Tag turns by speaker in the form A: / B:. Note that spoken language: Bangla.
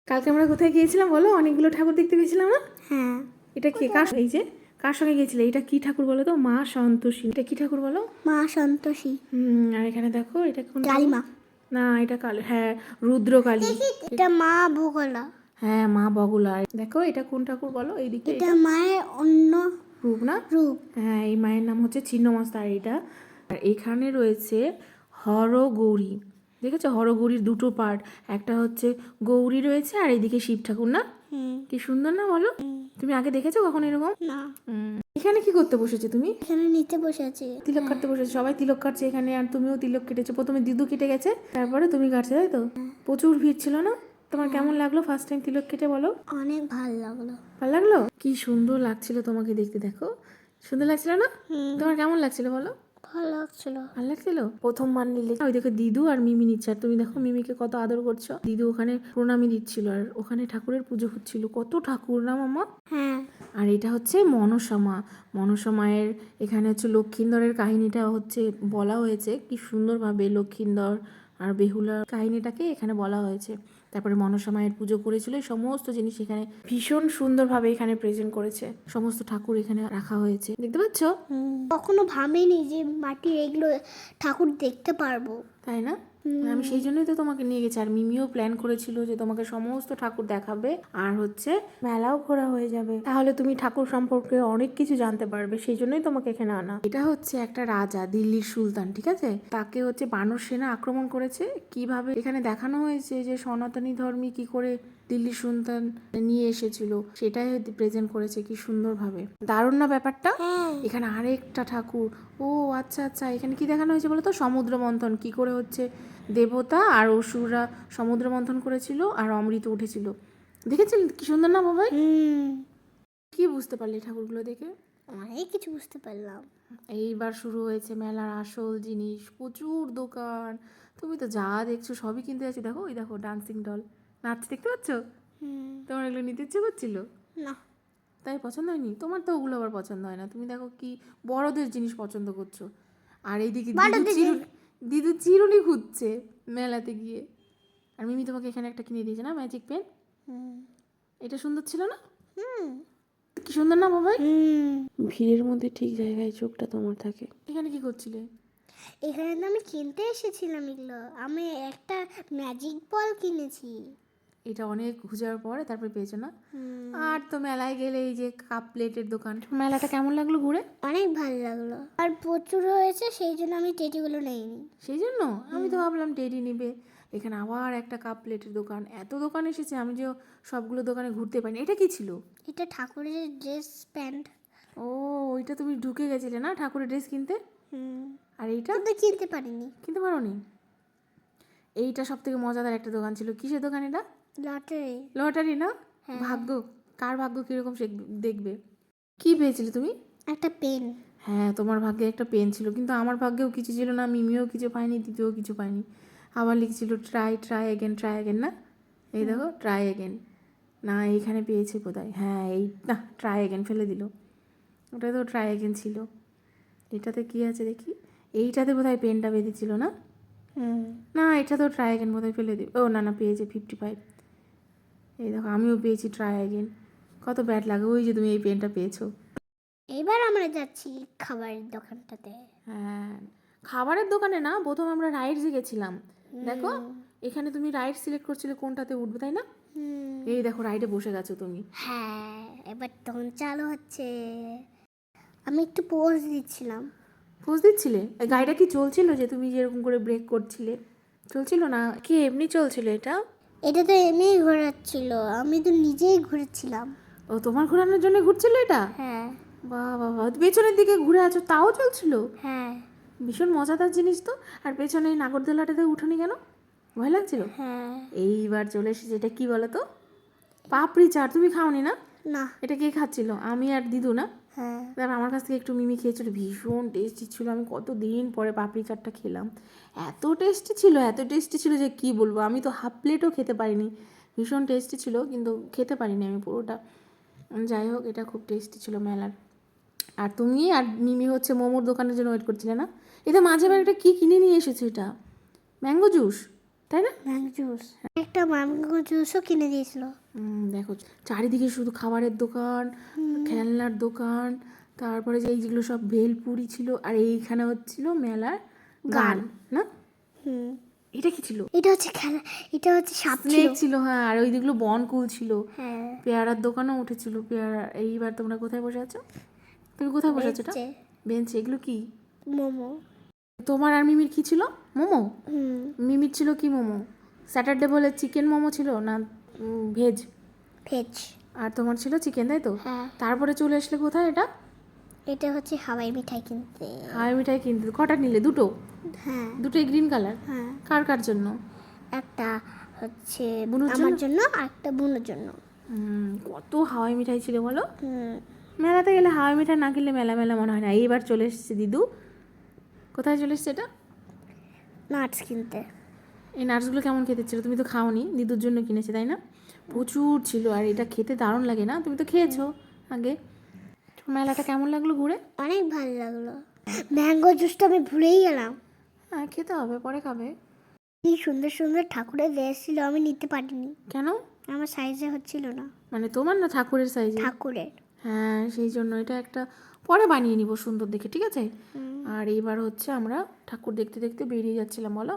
A: কালকে আমরা কোথায় গিয়েছিলাম বলো? অনেকগুলো ঠাকুর দেখতে পেয়েছিলাম না?
B: হ্যাঁ।
A: এটা কে কার এই যে কার সঙ্গে গিয়েছিলে? এটা কি ঠাকুর বলো তো? মা সন্তোষী। এটা কি ঠাকুর বলো?
B: মা সন্তোষী।
A: আর এখানে দেখো এটা কোন ঠাকুর?
B: কালিমা।
A: না এটা কালী, হ্যাঁ রুদ্রকালী।
B: এটা মা ভোগলা।
A: হ্যাঁ মা বগুলা। দেখো এটা কোন ঠাকুর বলো? এইদিকে
B: এটা মায়ের অন্য
A: রূপ না?
B: রূপ।
A: হ্যাঁ এই মায়ের নাম হচ্ছে ছিন্নমস্তা। আর এটা আর এখানে রয়েছে হরগৌরী। দেখেছো হরগৌরীর দুটো পার্ট, একটা হচ্ছে গৌরী রয়েছে আর এইদিকে শিব ঠাকুর না? কি সুন্দর না বলো? তুমি আগে দেখেছো কখনো এরকম?
B: না,
A: এখানে কি করতে বসেছো তুমি?
B: এখানে নিচে বসে আছি।
A: তিলক কাটতে বসেছো, সবাই তিলক কাটছে এখানে আর তুমিও তিলক কেটেছো। প্রথমে দিদু কেটে গেছে তারপরে তুমি কাটছো, তাই তো? প্রচুর ভিড় ছিল না? তোমার কেমন লাগলো ফার্স্ট টাইম তিলক কেটে বলো?
B: অনেক ভালো লাগলো।
A: ভালো লাগলো? কি সুন্দর লাগছিল তোমাকে দেখতে, দেখো সুন্দর লাগছিল না? তোমার কেমন লাগছিল বলো?
B: ভালো লাগছিল।
A: ভালো লাগছিল? প্রথম মান নিলে ওই দেখো দিদু আর মিমি নিচ্ছে, আর তুমি দেখো মিমিকে কত আদর করছো। দিদু ওখানে প্রণামী দিচ্ছিল আর ওখানে ঠাকুরের পুজো হচ্ছিল। কত ঠাকুর না মামা?
B: হ্যাঁ।
A: আর এটা হচ্ছে মনসা মা। মনসা মায়ের এখানে হচ্ছে লক্ষিন্দরের কাহিনীটা হচ্ছে বলা হয়েছে কি সুন্দরভাবে। লক্ষিন্দর আর বেহুলার কাহিনীটাকে এখানে বলা হয়েছে। তারপরে মনসা মায়ের পুজো করেছিল, এই সমস্ত জিনিস এখানে ভীষণ সুন্দরভাবে এখানে প্রেজেন্ট করেছে। সমস্ত ঠাকুর এখানে রাখা হয়েছে, দেখতে পাচ্ছ?
B: কখনো ভাবিনি যে মাটির এগুলো ঠাকুর দেখতে পারবো।
A: তাই না? আমি সেই জন্যই তো তোমাকে নিয়ে গেছি। আর মিমিও প্ল্যান করেছিল যে তোমাকে সমস্ত ঠাকুর দেখাবে আর হচ্ছে মেলাও ঘোরা হয়ে যাবে, তাহলে তুমি ঠাকুর সম্পর্কে অনেক কিছু জানতে পারবে। সেই জন্যই তোমাকে এখানে আনা। এটা হচ্ছে একটা রাজা, দিল্লির সুলতান, ঠিক আছে? তাকে হচ্ছে বানর সেনা আক্রমণ করেছে। কিভাবে এখানে দেখানো হয়েছে যে সনাতনী ধর্মী কি করে দিল্লির সুলতান নিয়ে এসেছিল, সেটাই প্রেজেন্ট করেছে কি সুন্দরভাবে। দারুণ না ব্যাপারটা? এখানে আরেকটা ঠাকুর। ও আচ্ছা আচ্ছা, এখানে কি দেখানো হয়েছে বলো তো? সমুদ্র মন্থন কি করে হচ্ছে দেবতা আর অসুররা সমুদ্র মন্থন করেছিল আর অমৃত উঠেছিল। দেখেছিলেন কি সুন্দর না বাবাই? কি বুঝতে পারলে ঠাকুরগুলো দেখে?
B: অনেক কিছু বুঝতে পারলাম।
A: এইবার শুরু হয়েছে মেলার আসল জিনিস, প্রচুর দোকান। তুমি তো যা দেখছো সবই কিনতে যাচ্ছি। দেখো ওই দেখো ডান্সিং ডল নাচ, দেখতে পাচ্ছ? তোমার এগুলো নিতে ইচ্ছে করছিল?
B: না।
A: তাই পছন্দ হয়নি তোমার? তো ওগুলো আবার পছন্দ হয় না। তুমি দেখো কি বড়দের জিনিস পছন্দ করছো। আর এইদিকে দিদু চিরুনি খুঁজছে মেলাতে গিয়ে। আর মিমি তোমাকে এখানে একটা কিনে দিয়েছে না, ম্যাজিক পেন। এটা সুন্দর ছিল না? কি সুন্দর না বাবাই? ভিড়ের মধ্যে ঠিক জায়গায় চোখটা তোমার থাকে। এখানে কি করছিলে?
B: এখানে তো আমি কিনতে এসেছিলাম এগুলো। আমি একটা ম্যাজিক বল কিনেছি।
A: এটা অনেক খোঁজার পরে তারপরে পেয়েছো না? আর তো মেলায় গেলে এই যে কাপ প্লেটের দোকান। মেলাটা কেমন লাগলো ঘুরে?
B: অনেক ভালো লাগলো। আর প্রচুর হয়েছে, সেই জন্য আমি টেডিগুলো নেইনি।
A: সেই জন্য আমি তো ভাবলাম টেডি নিবে। এখানে আবার একটা কাপ প্লেটের দোকান। এত দোকান এসেছে আমি যে সবগুলো দোকানে ঘুরতে পারিনি। এটা কি ছিল?
B: এটা ঠাকুরের ড্রেস প্যান্ট।
A: ও ওইটা তুমি ঢুকে গেছিলে না ঠাকুরের ড্রেস কিনতে? আর এইটা
B: কিন্তু কিনতে পারিনি।
A: কিনতে পারোনি? এইটা সব থেকে মজাদার একটা দোকান ছিল। কিসের দোকান এটা?
B: লটারি।
A: লটারি না? ভাগ্য, কার ভাগ্য কিরকম সে দেখবে। কি পেয়েছিলে তুমি?
B: একটা পেন।
A: হ্যাঁ তোমার ভাগ্যে একটা পেন ছিল, কিন্তু আমার ভাগ্যেও কিছু ছিল না। মিমিও কিছু পায়নি, দ্বিতীয়ও কিছু পায়নি। আবার লিখছিল try try again, try again না? এই দেখো ট্রাই এগেন। না এইখানে পেয়েছে কোথায়? হ্যাঁ এই না, ট্রাই এগেন ফেলে দিল। ওটা তো ট্রাই এগেন ছিল। এটাতে কি আছে দেখি? এইটাতে বোধহয় পেনটা বেঁধেছিল না? না এটা তো ট্রাই এগেন বোধহয় ফেলে দিই। ও না না, পেয়েছে 55। এই দেখো আমিও পেয়েছি ট্রাই এগেন। কত ব্যাড লাগে। ওই যে তুমি এই পেনটা পেয়েছো।
B: এবার আমরা যাচ্ছি খাবারের দোকানটাতে।
A: হ্যাঁ খাবারের দোকানে না, প্রথম আমরা রাইডসে গেছিলাম। দেখো এখানে তুমি রাইড সিলেক্ট করছিলে কোনটাতে উঠবে, তাই না? এই দেখো রাইডে বসে গেছো তুমি।
B: হ্যাঁ, এবার তখন চালু হচ্ছে। আমি একটু পোজ দিচ্ছিলাম।
A: পোজ দিচ্ছিলে? গাড়িটা কি চলছিল যে তুমি যেরকম করে ব্রেক করছিলে? চলছিল না কি এমনি চলছিল এটা?
B: এটা তো এমনিই ঘোরাচ্ছিল, আমি তো নিজেই ঘুরেছিলাম।
A: ও তোমার ঘোরানোর জন্য ঘুরছিল এটা?
B: হ্যাঁ।
A: বাহ বাহ বাহ, পেছনের দিকে ঘুরে আছো তাও চলছিল?
B: হ্যাঁ।
A: ভীষণ মজাদার জিনিস তো। আর পেছনে এই নাগরদোলাটাতে উঠোনি কেন? ভয় লাগছিল?
B: হ্যাঁ।
A: এইবার চলে এসেছে। এটা কি বলো তো? পাপড়ি চাট। তুমি খাওনি না?
B: না।
A: এটা কে খাচ্ছিল? আমি আর দিদু না?
B: হ্যাঁ।
A: তারপর আমার কাছ থেকে একটু মিমি খেয়েছিল, ভীষণ টেস্টি ছিল। আমি কত দিন পরে পাপড়ি চাটটা খেলাম। এত টেস্টি ছিল, এত টেস্টি ছিল যে কি বলবো। আমি তো হাফ প্লেটও খেতে পারিনি। ভীষণ টেস্টি ছিল কিন্তু খেতে পারিনি আমি পুরোটা। যাই হোক এটা খুব টেস্টি ছিল মেলার। আর তুমি আর মিমি হচ্ছে মোমোর দোকানের জন্য ওয়েট করছিলে না? এটা মাঝে বার একটা কী কিনে নিয়ে এসেছো? এটা ম্যাঙ্গো জুস। তাই না?
B: ম্যাঙ্গো জুস, একটা ম্যাঙ্গো জুসও কিনে দিয়েছিল।
A: দেখো চারিদিকে শুধু খাবারের দোকান, খেলনার দোকান, তারপরে যে এইগুলো সব ভেলপুরি ছিল, আর এইখানে হচ্ছিল মেলার গান না?
B: হুম,
A: এটা কি ছিল?
B: এটা হচ্ছে খেলা, এটা হচ্ছে সাপ ছিল।
A: স্নেক ছিল, হ্যাঁ। আর ওই দিকগুলো বনকুল ছিল,
B: হ্যাঁ,
A: পেয়ারার দোকানও উঠেছিল। পেয়ারা। এইবার তোমরা কোথায় বসে আছো? তুমি কোথায় বসে আছো? এটা
B: বেচছে
A: বেঞ্চে। এগুলো কি?
B: মোমো।
A: তোমার আর মিমির কি ছিল? মোমো।
B: হুম,
A: মিমির ছিল কি মোমো? স্যাটারডে বলে চিকেন মোমো ছিল না ভেজ?
B: ভেজ।
A: আর তোমার ছিল চিকেন, তাই তো?
B: হ্যাঁ,
A: তারপরে চলে আসলে কোথায় এটা?
B: এটা হচ্ছে হাওয়াই মিঠাই কিনতে।
A: হাওয়াই মিঠাই কিনতে। কটা নিলে? দুটো?
B: হ্যাঁ,
A: দুটোই গ্রিন কালার?
B: হ্যাঁ,
A: কার কার জন্য?
B: একটা হচ্ছে
A: বুনুর
B: আমার
A: জন্য?
B: জন্য আর একটা বোনের জন্য।
A: কত হাওয়াই মিঠাই ছিল বলো?
B: হুম,
A: মেলাতে গেলে হাওয়াই মিঠাই না কিনলে মেলা মেলা মনে হয় না। এইবার চলে এসেছে দিদু। কোথায় চলে এসছে এটা?
B: নাটস কিনতে।
A: এই নাটসগুলো কেমন খেতে ছিল? তুমি তো খাওনি, দিদুর জন্য কিনেছে তাই না? প্রচুর ছিল, আর এটা খেতে দারুণ লাগে না? তুমি তো খেয়েছো আগে। তো মেলাটা কেমন লাগলো ঘুরে?
B: অনেক ভালো লাগলো। ম্যাঙ্গো জুসটা আমি ভুলেই গেলাম।
A: হ্যাঁ, খেতে হবে, পরে খাবে।
B: কি সুন্দর সুন্দর ঠাকুরের ড্রেস ছিল, আমি নিতে পারিনি,
A: কেন?
B: আমার সাইজে হচ্ছিল না।
A: মানে তোমার না ঠাকুরের সাইজে?
B: ঠাকুরের।
A: হ্যাঁ, সেই জন্য এটা একটা পরে বানিয়ে নিব সুন্দর দেখে, ঠিক আছে? আর এইবার হচ্ছে আমরা ঠাকুর দেখতে দেখতে বেরিয়ে যাচ্ছিলাম, বলো?